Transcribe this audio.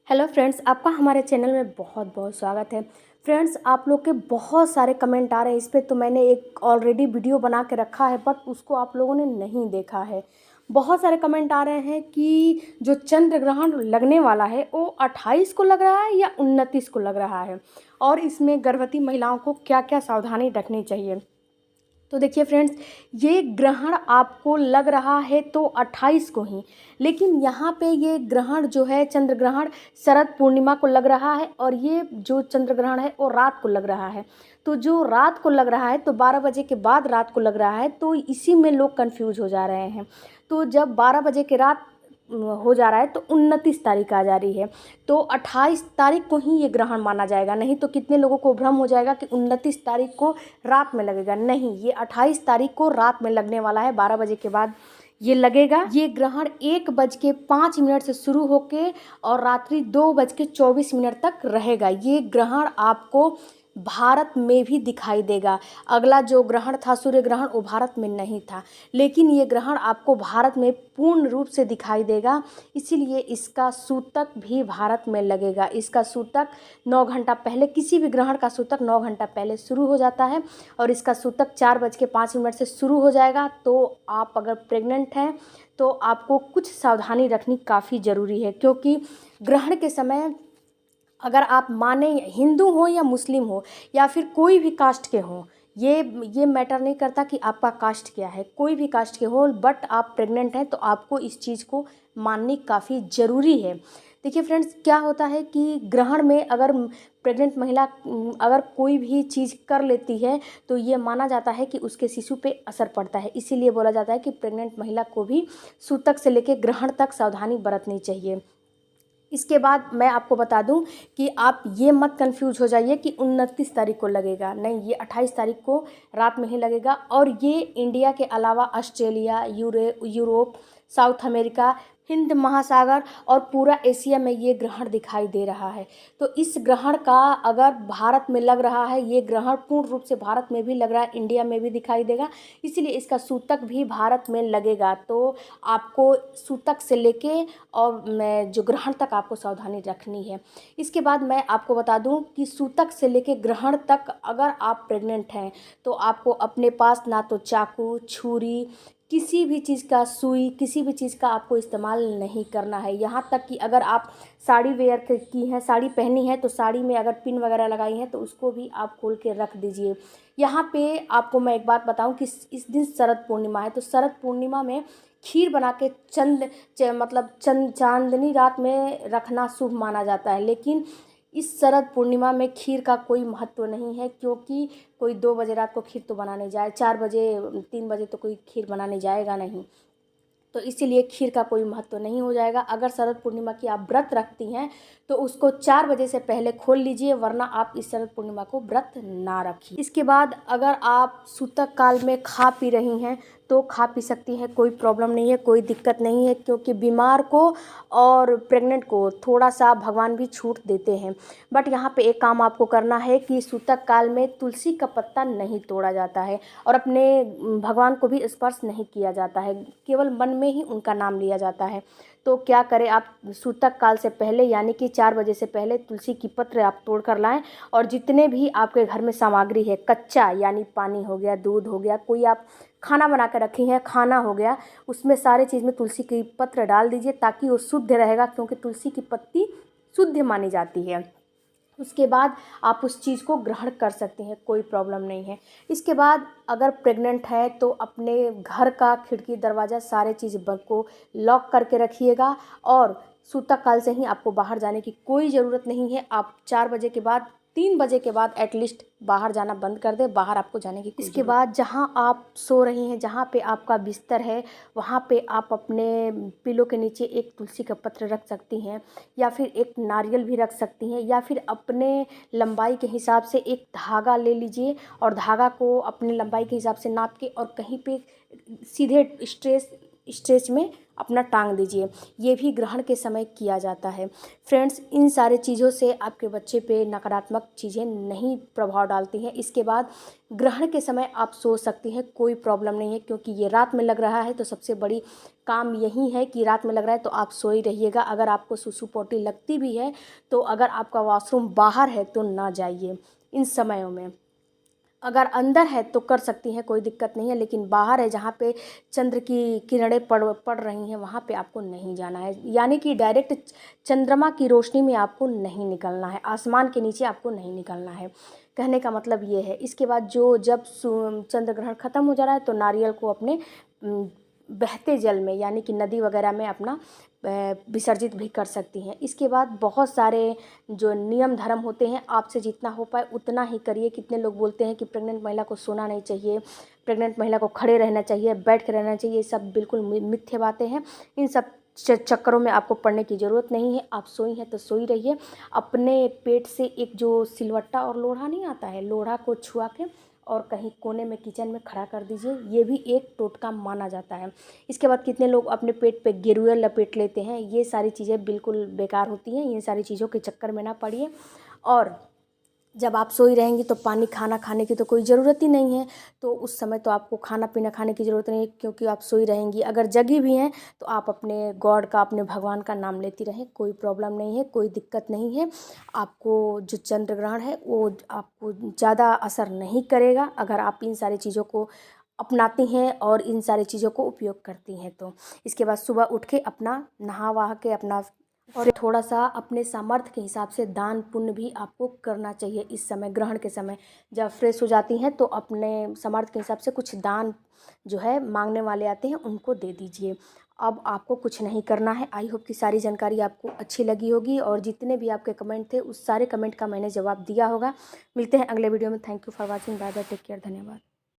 Hello friends, आपका हमारे channel में बहुत बहुत स्वागत है। फ्रेंड्स, आप लोग के बहुत सारे कमेंट आ रहे हैं इस पे, तो मैंने एक ऑलरेडी वीडियो बना के रखा है, बट उसको आप लोगों ने नहीं देखा है। बहुत सारे कमेंट आ रहे हैं कि जो चंद्र ग्रहण लगने वाला है वो 28 को लग रहा है या 29 को लग रहा है, और इसमें गर्भवती महिलाओं को क्या क्या सावधानी रखनी चाहिए। तो देखिए फ्रेंड्स, ये ग्रहण आपको लग रहा है तो 28 को ही, लेकिन यहाँ पे ये ग्रहण जो है चंद्र ग्रहण शरद पूर्णिमा को लग रहा है, और ये जो चंद्र ग्रहण है वो रात को लग रहा है। तो जो रात को लग रहा है तो 12 बजे के बाद रात को लग रहा है, तो इसी में लोग कंफ्यूज हो जा रहे हैं। तो जब 12 बजे के रात हो जा रहा है तो 29 तारीख आ जा रही है, तो 28 तारीख को ही ये ग्रहण माना जाएगा। नहीं तो कितने लोगों को भ्रम हो जाएगा कि 29 तारीख को रात में लगेगा। नहीं, ये 28 तारीख को रात में लगने वाला है, 12 बजे के बाद ये लगेगा। ये ग्रहण 1:05 से शुरू होके और रात्रि 2:24 तक रहेगा। ये ग्रहण आपको भारत में भी दिखाई देगा। अगला जो ग्रहण था सूर्य ग्रहण, वो भारत में नहीं था, लेकिन ये ग्रहण आपको भारत में पूर्ण रूप से दिखाई देगा। इसीलिए इसका सूतक भी भारत में लगेगा। इसका सूतक 9 घंटा पहले, किसी भी ग्रहण का सूतक 9 घंटा पहले शुरू हो जाता है, और इसका सूतक 4:05 से शुरू हो जाएगा। तो आप अगर प्रेग्नेंट हैं तो आपको कुछ सावधानी रखनी काफ़ी ज़रूरी है, क्योंकि ग्रहण के समय अगर आप माने हिंदू हो या मुस्लिम हो या फिर कोई भी कास्ट के हो, ये मैटर नहीं करता कि आपका कास्ट क्या है, कोई भी कास्ट के हो, बट आप प्रेग्नेंट हैं तो आपको इस चीज़ को माननी काफ़ी ज़रूरी है। देखिए फ्रेंड्स, क्या होता है कि ग्रहण में अगर प्रेग्नेंट महिला अगर कोई भी चीज़ कर लेती है तो ये माना जाता है कि उसके शिशु पे असर पड़ता है। इसीलिए बोला जाता है कि प्रेग्नेंट महिला को भी सूतक से लेकर ग्रहण तक सावधानी बरतनी चाहिए। इसके बाद मैं आपको बता दूं कि आप ये मत कंफ्यूज हो जाइए कि 29 तारीख को लगेगा। नहीं, ये 28 तारीख को रात में ही लगेगा, और ये इंडिया के अलावा Australia, Europe, south America, Hind महासागर और पूरा एशिया में ये ग्रहण दिखाई दे रहा है। तो इस ग्रहण का अगर भारत में लग रहा है, ये ग्रहण पूर्ण रूप से भारत में भी लग रहा है, इंडिया में भी दिखाई देगा, इसीलिए इसका सूतक भी भारत में लगेगा। तो आपको सूतक से लेके और मैं जो ग्रहण तक आपको सावधानी रखनी है। इसके बाद मैं आपको बता दूं कि सूतक से लेके ग्रहण तक अगर आप प्रेग्नेंट हैं तो आपको अपने पास ना तो चाकू, छुरी, किसी भी चीज़ का सुई, किसी भी चीज़ का आपको इस्तेमाल नहीं करना है। यहाँ तक कि अगर आप साड़ी वेयर की हैं, साड़ी पहनी है, तो साड़ी में अगर पिन वगैरह लगाई हैं तो उसको भी आप खोल के रख दीजिए। यहाँ पे आपको मैं एक बात बताऊं कि इस दिन शरद पूर्णिमा है, तो शरद पूर्णिमा में खीर बना के चांदनी रात में रखना शुभ माना जाता है। लेकिन इस शरद पूर्णिमा में खीर का कोई महत्व नहीं है, क्योंकि कोई 2 बजे रात को खीर तो बनाने जाए, 4 बजे 3 बजे तो कोई खीर बनाने जाएगा नहीं। तो इसीलिए खीर का कोई महत्व नहीं हो जाएगा। अगर शरद पूर्णिमा की आप व्रत रखती हैं तो उसको 4 बजे से पहले खोल लीजिए, वरना आप इस शरद पूर्णिमा को व्रत ना रखिए। इसके बाद अगर आप सूतक काल में खा पी रही हैं तो खा पी सकती हैं, कोई प्रॉब्लम नहीं है, कोई दिक्कत नहीं है, क्योंकि बीमार को और प्रेग्नेंट को थोड़ा सा भगवान भी छूट देते हैं। बट यहाँ पे एक काम आपको करना है कि सूतक काल में तुलसी का पत्ता नहीं तोड़ा जाता है, और अपने भगवान को भी स्पर्श नहीं किया जाता है, केवल मन में ही उनका नाम लिया जाता है। तो क्या करें, आप सूतक काल से पहले यानी कि 4 बजे से पहले तुलसी की पत्र आप तोड़ कर लाएं, और जितने भी आपके घर में सामग्री है, कच्चा यानी पानी हो गया, दूध हो गया, कोई आप खाना बना कर रखी हैं, खाना हो गया, उसमें सारे चीज़ में तुलसी की पत्र डाल दीजिए, ताकि वो शुद्ध रहेगा, क्योंकि तुलसी की पत्ती शुद्ध मानी जाती है। उसके बाद आप उस चीज़ को ग्रहण कर सकते हैं, कोई प्रॉब्लम नहीं है। इसके बाद अगर प्रेग्नेंट है तो अपने घर का खिड़की, दरवाज़ा, सारे चीज़ को लॉक करके रखिएगा, और सूतक काल से ही आपको बाहर जाने की कोई ज़रूरत नहीं है। आप 4 बजे के बाद, 3 बजे के बाद एटलीस्ट बाहर जाना बंद कर दें, बाहर आपको जाने की। इसके बाद जहाँ आप सो रही हैं, जहाँ पे आपका बिस्तर है, वहाँ पे आप अपने पिलो के नीचे एक तुलसी का पत्र रख सकती हैं, या फिर एक नारियल भी रख सकती हैं, या फिर अपने लंबाई के हिसाब से एक धागा ले लीजिए, और धागा को अपनी लंबाई के हिसाब से नाप के और कहीं पे सीधे स्ट्रेच में अपना टांग दीजिए। ये भी ग्रहण के समय किया जाता है। फ्रेंड्स, इन सारे चीज़ों से आपके बच्चे पे नकारात्मक चीज़ें नहीं प्रभाव डालती हैं। इसके बाद ग्रहण के समय आप सो सकती हैं, कोई प्रॉब्लम नहीं है, क्योंकि ये रात में लग रहा है तो सबसे बड़ी काम यही है कि रात में लग रहा है तो आप सो ही रहिएगा। अगर आपको सुसु पोटी लगती भी है तो अगर आपका वॉशरूम बाहर है तो ना जाइए इन समयों में। अगर अंदर है तो कर सकती हैं, कोई दिक्कत नहीं है, लेकिन बाहर है जहाँ पे चंद्र की किरणें पड़ रही हैं वहाँ पे आपको नहीं जाना है। यानी कि डायरेक्ट चंद्रमा की रोशनी में आपको नहीं निकलना है, आसमान के नीचे आपको नहीं निकलना है। कहने का मतलब ये है। इसके बाद जब चंद्र ग्रहण ख़त्म हो जा रहा है तो नारियल को अपने बहते जल में यानी कि नदी वगैरह में अपना विसर्जित भी कर सकती हैं। इसके बाद बहुत सारे जो नियम धर्म होते हैं, आपसे जितना हो पाए उतना ही करिए। कितने लोग बोलते हैं कि प्रेग्नेंट महिला को सोना नहीं चाहिए, प्रेग्नेंट महिला को खड़े रहना चाहिए, बैठ कर रहना चाहिए। ये सब बिल्कुल मिथ्य बातें हैं। इन सब चक्करों में आपको पड़ने की ज़रूरत नहीं है। आप सोई हैं तो सोई रहिए। अपने पेट से एक जो सिलवट्टा और लोढ़ा नहीं आता है, लोढ़ा को छुआ के और कहीं कोने में किचन में खड़ा कर दीजिए। ये भी एक टोटका माना जाता है। इसके बाद कितने लोग अपने पेट पे गेरुआ लपेट लेते हैं। ये सारी चीज़ें बिल्कुल बेकार होती हैं। इन सारी चीज़ों के चक्कर में ना पड़िए। और जब आप सोई रहेंगी तो पानी खाना खाने की तो कोई ज़रूरत ही नहीं है। तो उस समय तो आपको खाना पीना खाने की ज़रूरत नहीं है, क्योंकि आप सोई रहेंगी। अगर जगी भी हैं तो आप अपने गॉड का, अपने भगवान का नाम लेती रहें, कोई प्रॉब्लम नहीं है, कोई दिक्कत नहीं है। आपको जो चंद्र ग्रहण है वो आपको ज़्यादा असर नहीं करेगा अगर आप इन सारी चीज़ों को अपनाती हैं और इन सारी चीज़ों को उपयोग करती हैं तो। इसके बाद सुबह उठ के अपना नहा वहा के अपना और थोड़ा सा अपने सामर्थ्य के हिसाब से दान पुण्य भी आपको करना चाहिए। इस समय ग्रहण के समय जब फ्रेश हो जाती हैं तो अपने सामर्थ्य के हिसाब से कुछ दान जो है मांगने वाले आते हैं उनको दे दीजिए। अब आपको कुछ नहीं करना है। आई होप कि सारी जानकारी आपको अच्छी लगी होगी और जितने भी आपके कमेंट थे उस सारे कमेंट का मैंने जवाब दिया होगा। मिलते हैं अगले वीडियो में। Thank you for watching. Bye bye, take care, धन्यवाद।